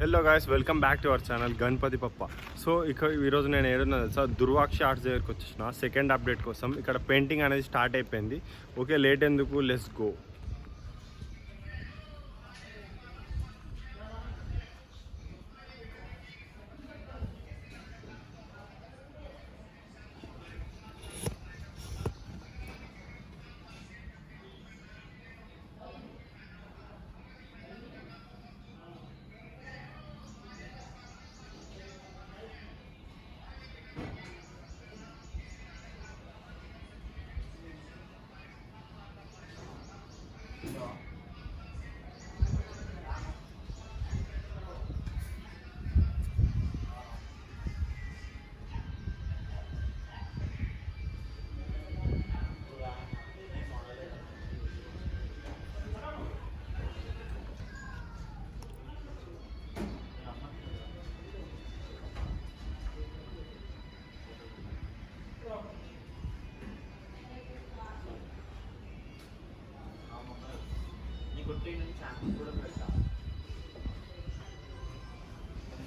Hello guys, welcome back to our channel Ganapati Pappa. So ఈరోజు నేను ఏడున్నా తెలుసా, దుర్వాక్ష ఆర్ట్స్ దగ్గరికి వచ్చేసిన సెకండ్ అప్డేట్ కోసం. ఇక్కడ పెయింటింగ్ అనేది స్టార్ట్ అయిపోయింది. ఓకే, లేట్ ఎందుకు, లెట్స్ గో. కూడా పెడతా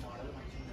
మోడల్ మంచిగా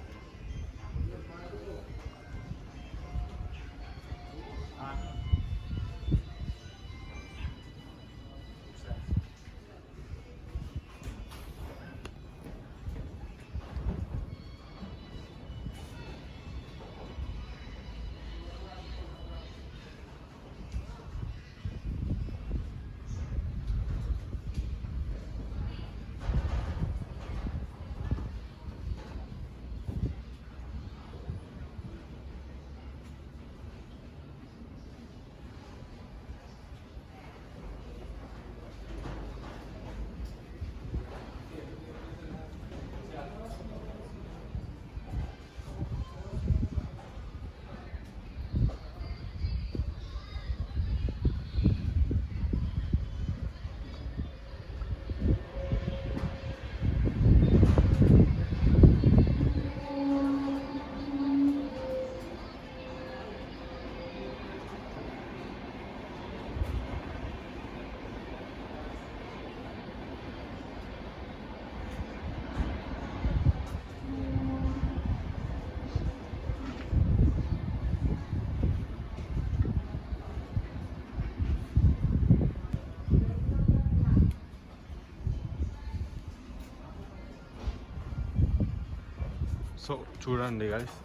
సో చూడండి గైస్,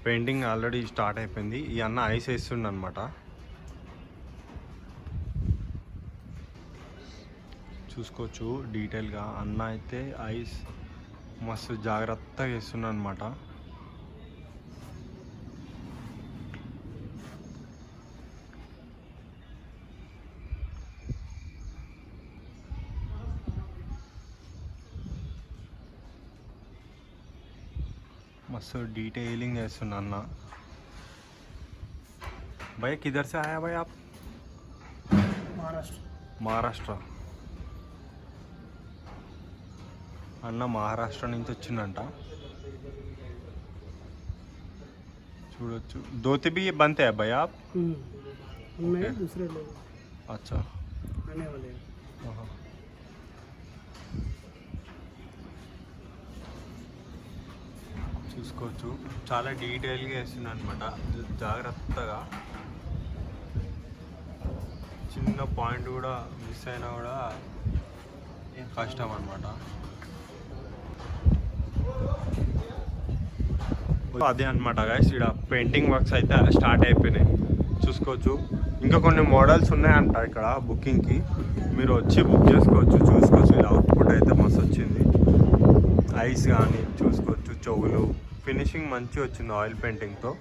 పెయింటింగ్ ఆల్రెడీ స్టార్ట్ అయిపోయింది. ఈ అన్న ఐస్ వేస్తుండ అనమాట. చూసుకోవచ్చు డీటెయిల్గా. అన్న అయితే ఐస్ మస్తు జాగ్రత్తగా వేస్తుండ అనమాట. मस्त डिटेलिंग చేస్తున్నా అన్న. भैया किधर से आया भाई आप? महाराष्ट्र. అన్న మహారాష్ట్ర నుంచి వచ్చిందంట. చూడొచ్చు. धोती भी बनते हैं भैया आप? नहीं, दूसरे लोग. अच्छा, आने वाले हैं. చూసుకోవచ్చు చాలా డీటెయిల్గా వేస్తున్నాను అనమాట. జాగ్రత్తగా చిన్న పాయింట్ కూడా మిస్ అయినా కూడా కష్టం అనమాట. అదే అనమాట గైస్, ఇక్కడ పెయింటింగ్ వర్క్స్ అయితే స్టార్ట్ అయిపోయినాయి. చూసుకోవచ్చు. ఇంకా కొన్ని మోడల్స్ ఉన్నాయంట ఇక్కడ బుకింగ్కి. మీరు వచ్చి బుక్ చేసుకోవచ్చు. చూసుకోవచ్చు, ఇలా అవుట్పుట్ అయితే మస్తు వచ్చింది. ఐస్ కానీ చూసుకోవచ్చు, చెవులు ఫినిషింగ్ మంచిగా వచ్చింది ఆయిల్ పెయింటింగ్తో.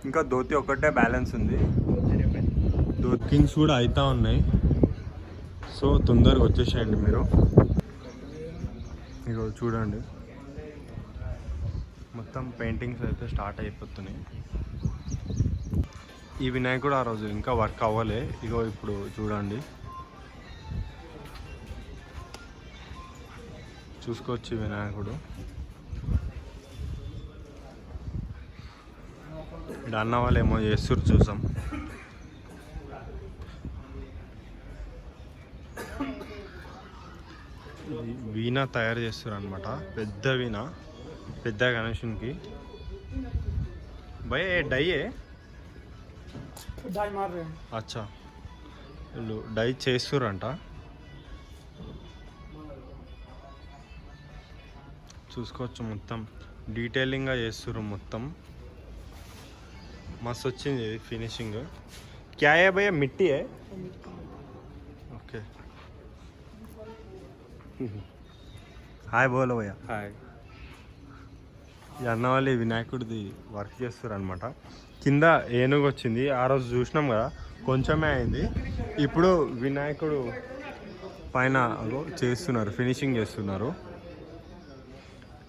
ఇంకా ధోతి ఒకటే బ్యాలెన్స్ ఉంది. బుకింగ్స్ కూడా అవుతూ ఉన్నాయి. సో తొందరగా వచ్చేసేయండి మీరు. ఇక చూడండి, మొత్తం పెయింటింగ్స్ అయితే స్టార్ట్ అయిపోతున్నాయి. ఈ వినాయకుడు ఆ రోజు ఇంకా వర్క్ అవ్వలే. ఇగో ఇప్పుడు చూడండి, చూసుకోవచ్చు వినాయకుడు. ఇక్కడ అన్న వాళ్ళు ఏమో చేస్తురు చూసాం. ఇది వీణ తయారు చేస్తారు అనమాట, పెద్ద వీణ, పెద్ద గణేషునికి. భయ డై डाई मार रहे हैं. అచ్చా, వీళ్ళు డై చేస్తురంట. చూసుకోవచ్చు మొత్తం డీటెయిలింగ్గా చేస్తుర్రు మొత్తం. మస్తు వచ్చింది ఇది ఫినిషింగ్. క్యా హై భయ్యా, మిట్టి హై? ఓకే, హాయ్ బోలో భయ్యా. హాయ్. ఈ అన్న వాళ్ళు ఈ వినాయకుడిది వర్క్ చేస్తారు అనమాట. కింద ఏనుగు వచ్చింది, ఆ రోజు చూసినాం కదా, కొంచెమే అయింది. ఇప్పుడు వినాయకుడు పైన చేస్తున్నారు, ఫినిషింగ్ చేస్తున్నారు.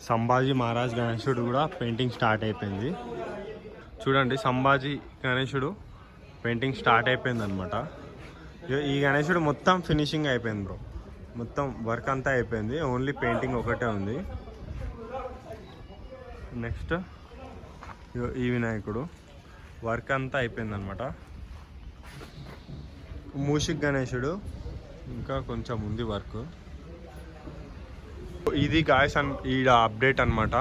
సంభాజీ మహారాజ్ గణేశుడు కూడా పెయింటింగ్ స్టార్ట్ అయిపోయింది. చూడండి, సంభాజీ గణేశుడు పెయింటింగ్ స్టార్ట్ అయిపోయింది అనమాట. ఈ గణేశుడు మొత్తం ఫినిషింగ్ అయిపోయింది బ్రో, మొత్తం వర్క్ అంతా అయిపోయింది, ఓన్లీ పెయింటింగ్ ఒకటే ఉంది. నెక్స్ట్ ఈ వినాయకుడు వర్క్ అంతా అయిపోయింది అనమాట. మూషిక్ గణేశుడు ఇంకా కొంచెం ఉంది వర్క్. ఇది గాయస్ ఈడ అప్డేట్ అనమాట.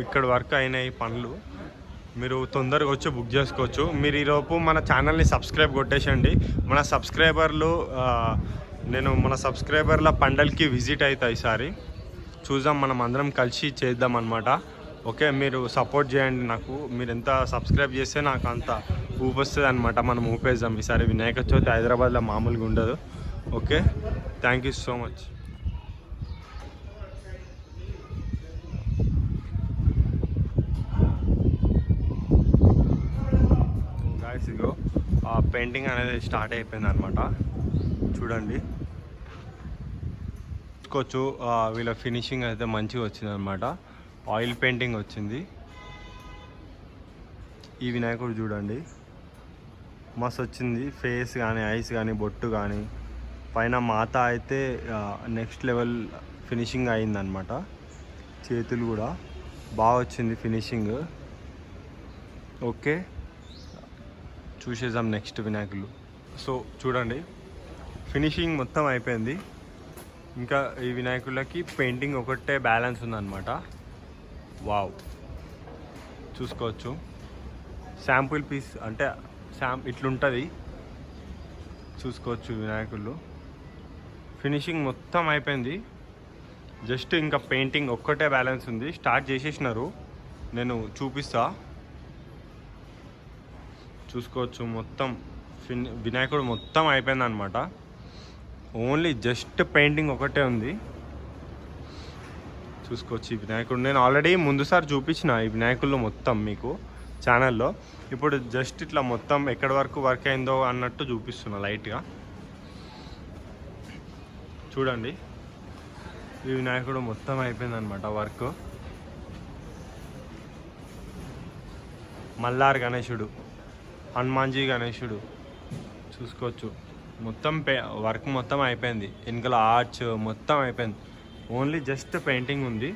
ఇక్కడ వర్క్ అయినాయి పనులు, మీరు తొందరగా వచ్చి బుక్ చేసుకోవచ్చు. మీరు ఈలోపు మన ఛానల్ని సబ్స్క్రైబ్ కొట్టేసండి. మన సబ్స్క్రైబర్లు నేను మన సబ్స్క్రైబర్ల పండల్కి విజిట్ అవుతా ఈసారి, చూద్దాం, మనం అందరం కలిసి చేద్దాం అనమాట. ఓకే, మీరు సపోర్ట్ చేయండి నాకు. మీరు ఎంత సబ్స్క్రైబ్ చేస్తే నాకు అంత ఊపి వస్తుంది అనమాట. మనం ఊపేద్దాం ఈసారి. వినాయక చవితి హైదరాబాద్లో మామూలుగా ఉండదు. Okay, thank you so much. Guys ego painting అనేది స్టార్ట్ అయిపోయింది అనమాట. చూడండి, చూసుకోవచ్చు వీళ్ళ ఫినిషింగ్ అయితే మంచిగా వచ్చింది అనమాట. ఆయిల్ పెయింటింగ్ వచ్చింది. ఈ వినాయకుడు చూడండి మస్తు వచ్చింది. ఫేస్ కానీ, ఐస్ కానీ, బొట్టు కానీ, పైన మాత అయితే నెక్స్ట్ లెవెల్ ఫినిషింగ్ అయిందనమాట. చేతులు కూడా బాగా వచ్చింది ఫినిషింగ్. ఓకే, చూసేద్దాం నెక్స్ట్ వినాయకులు. సో చూడండి, ఫినిషింగ్ మొత్తం అయిపోయింది. ఇంకా ఈ వినాయకులకి పెయింటింగ్ ఒకటే బ్యాలెన్స్ ఉందన్నమాట. వావ్, చూసుకోవచ్చు. శాంపుల్ పీస్ అంటే ఇట్లుంటుంది, చూసుకోవచ్చు. వినాయకులు ఫినిషింగ్ మొత్తం అయిపోయింది. జస్ట్ ఇంకా పెయింటింగ్ ఒక్కటే బ్యాలెన్స్ ఉంది. స్టార్ట్ చేసేసినారు, నేను చూపిస్తా. చూసుకోవచ్చు, మొత్తం వినాయకుడు మొత్తం అయిపోయింది అనమాట. ఓన్లీ జస్ట్ పెయింటింగ్ ఒకటే ఉంది. చూసుకోవచ్చు ఈ వినాయకుడు. నేను ఆల్రెడీ ముందుసారి చూపించిన ఈ వినాయకుల్లో మొత్తం మీకు ఛానల్లో. ఇప్పుడు జస్ట్ ఇట్లా మొత్తం ఎక్కడి వరకు వర్క్ అయిందో అన్నట్టు చూపిస్తున్నా లైట్గా. చూడండి, ఈ వినాయకుడు మొత్తం అయిపోయిందనమాట వర్క్. మల్లార్ గణేశుడు, హనుమాన్జీ గణేశుడు చూసుకోవచ్చు. మొత్తం వర్క్ మొత్తం అయిపోయింది. వెనకాల ఆర్చ్ మొత్తం అయిపోయింది. ఓన్లీ జస్ట్ పెయింటింగ్ ఉంది.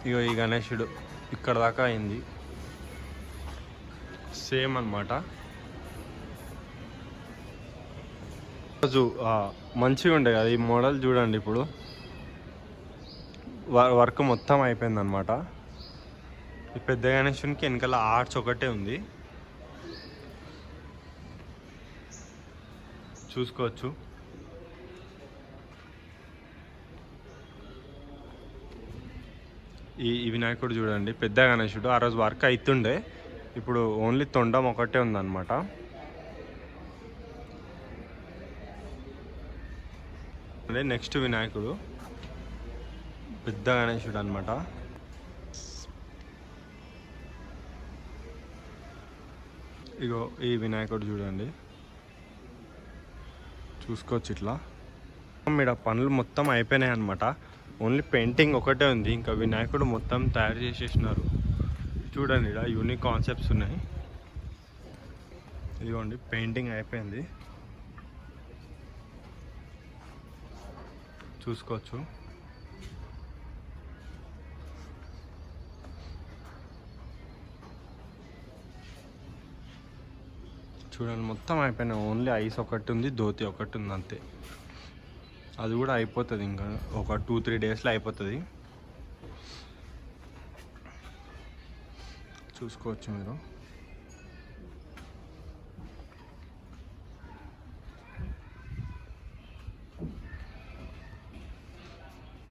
ఇగో ఈ గణేశుడు ఇక్కడ దాకా అయింది. సేమ్ అన్నమాట. రోజు మంచిగా ఉండే కదా ఈ మోడల్. చూడండి, ఇప్పుడు వర్క్ మొత్తం అయిపోయింది అనమాట. ఈ పెద్ద గణేశునికి వెనకాల ఆర్చ్ ఒకటే ఉంది, చూసుకోవచ్చు. ఈ వినాయకుడు చూడండి, పెద్ద గణేశుడు. ఆ రోజు వర్క్ అవుతుండే, ఇప్పుడు ఓన్లీ తొండం ఒకటే ఉందన్నమాట. నెక్స్ట్ వినాయకుడు పెద్ద గణేశుడు అనమాట. ఇగో ఈ వినాయకుడు చూడండి, చూసుకోవచ్చు. ఇట్లా ఇక్కడ పనులు మొత్తం అయిపోయినాయి అనమాట. ఓన్లీ పెయింటింగ్ ఒకటే ఉంది. ఇంకా వినాయకుడు మొత్తం తయారు చేసేసినారు. చూడండి, ఇక్కడ యూనిక్ కాన్సెప్ట్స్ ఉన్నాయి. ఇదిగోండి, పెయింటింగ్ అయిపోయింది, చూసుకోవచ్చు. చూడండి, మొత్తం అయిపోయినాయి. ఓన్లీ ఐస్ ఒకటి ఉంది, ధోతి ఒకటి ఉంది, అంతే. అది కూడా అయిపోతుంది ఇంకా ఒక 2-3 డేస్లో అయిపోతుంది. చూసుకోవచ్చు మీరు.